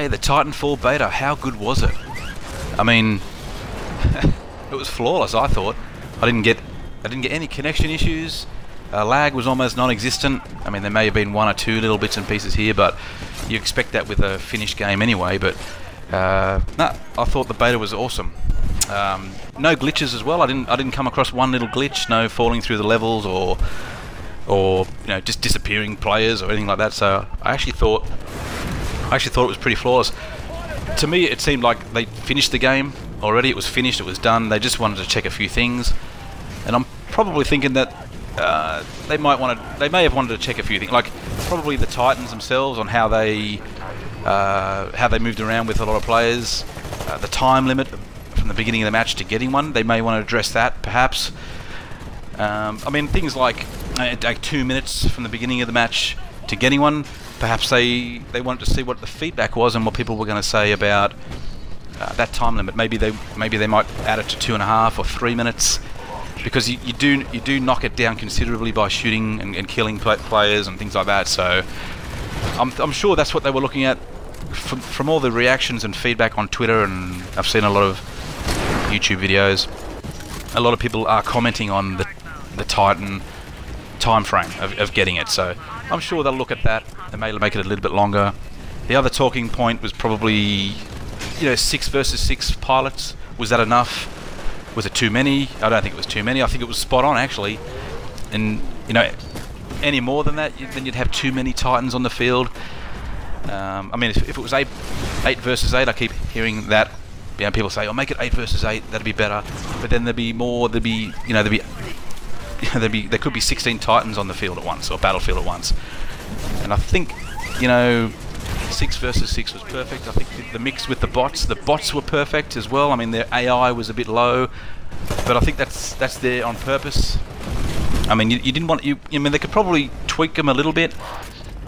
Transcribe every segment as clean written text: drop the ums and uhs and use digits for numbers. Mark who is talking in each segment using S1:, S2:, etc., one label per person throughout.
S1: Okay, the Titanfall Beta, how good was it? I mean, it was flawless, I thought. I didn't get any connection issues. Lag was almost non-existent. I mean, there may have been one or two little bits and pieces here, but you expect that with a finished game anyway. But no, I thought the beta was awesome. No glitches as well. I didn't come across one little glitch. No falling through the levels or you know, just disappearing players or anything like that. So I actually thought it was pretty flawless. To me, it seemed like they finished the game already. It was finished. It was done. They just wanted to check a few things, and I'm probably thinking that they may have wanted to check a few things, like probably the Titans themselves on how they moved around with a lot of players, the time limit from the beginning of the match to getting one. They may want to address that, perhaps. I mean, things like 2 minutes from the beginning of the match to getting one. Perhaps they wanted to see what the feedback was and what people were going to say about that time limit. Maybe they might add it to 2.5 or 3 minutes, because you do knock it down considerably by shooting and killing players and things like that. So I'm sure that's what they were looking at from all the reactions and feedback on Twitter, and I've seen a lot of YouTube videos. A lot of people are commenting on the Titan time frame of getting it, so I'm sure they'll look at that. They may make it a little bit longer. The other talking point was probably, you know, 6 versus 6 pilots. Was that enough? Was it too many? I don't think it was too many. I think it was spot on, actually. And, you know, any more than that, then you'd have too many Titans on the field. I mean, if it was 8 versus 8, I keep hearing that. You know, people say, "Oh, make it 8 versus 8. That'd be better." But then there'd be more. There could be 16 Titans on the field at once, or battlefield at once. And I think, you know, 6 versus 6 was perfect. I think the mix with the bots were perfect as well. I mean, their AI was a bit low, but I think that's there on purpose. I mean, you didn't want I mean, they could probably tweak them a little bit,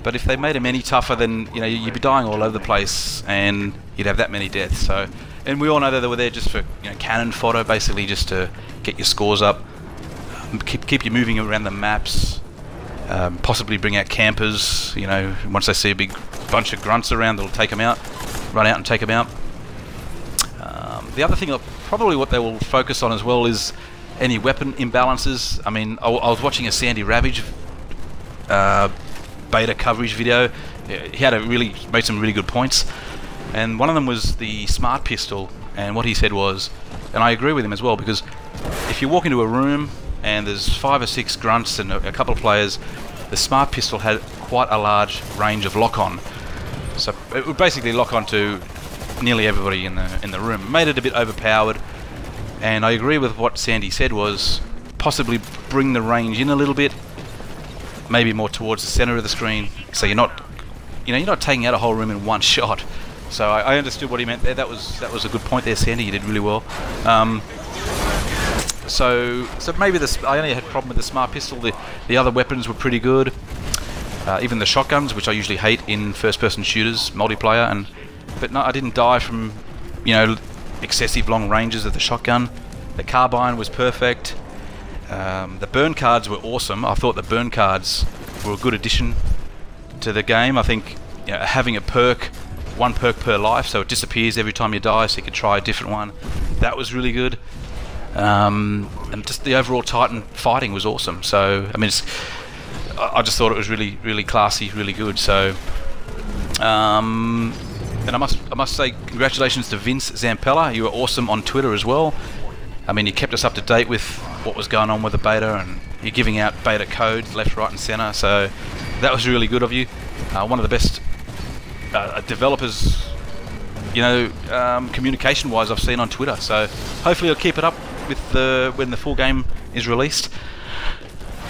S1: but if they made them any tougher, then, you know, you'd be dying all over the place and you'd have that many deaths. So, and we all know that they were there just for, you know, cannon fodder, basically just to get your scores up, keep you moving around the maps. Possibly bring out campers, you know, once they see a big bunch of grunts around, they'll take them out, run out and take them out. The other thing, probably what they will focus on as well, is any weapon imbalances. I mean, I was watching a Sandy Ravage beta coverage video. He made some really good points, and one of them was the smart pistol. And what he said was, and I agree with him as well, because if you walk into a room and there's 5 or 6 grunts and a couple of players, the smart pistol had quite a large range of lock-on. So it would basically lock on to nearly everybody in the room. It made it a bit overpowered, and I agree with what Sandy said, was possibly bring the range in a little bit, maybe more towards the center of the screen, so you're not taking out a whole room in one shot. So I understood what he meant there. That was a good point there, Sandy. You did really well. So maybe I only had a problem with the smart pistol. The other weapons were pretty good. Even the shotguns, which I usually hate in first-person shooters, multiplayer. But no, I didn't die from, you know, excessive long ranges of the shotgun. The carbine was perfect. The burn cards were awesome. I thought the burn cards were a good addition to the game. I think, you know, having a perk, 1 perk per life, so it disappears every time you die, so you could try a different one. That was really good. And just the overall Titan fighting was awesome. So I mean, I just thought it was really, really classy, really good. So, and I must say congratulations to Vince Zampella. You were awesome on Twitter as well. I mean, you kept us up to date with what was going on with the beta, and you're giving out beta codes left, right, and center. So that was really good of you. One of the best developers, you know, communication-wise, I've seen on Twitter. So hopefully you'll keep it up with when the full game is released.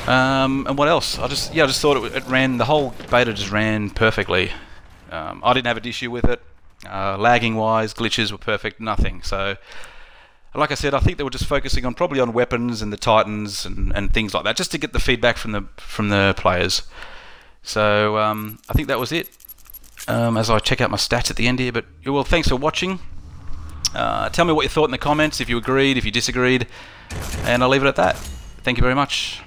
S1: And what else? I just thought it ran, the whole beta just ran perfectly. I didn't have an issue with it. Lagging wise, glitches were perfect, nothing. So, like I said, I think they were just focusing on probably on weapons and the Titans and things like that, just to get the feedback from the players. So I think that was it. As I check out my stats at the end here, but well, thanks for watching. Tell me what you thought in the comments, if you agreed, if you disagreed, and I'll leave it at that. Thank you very much.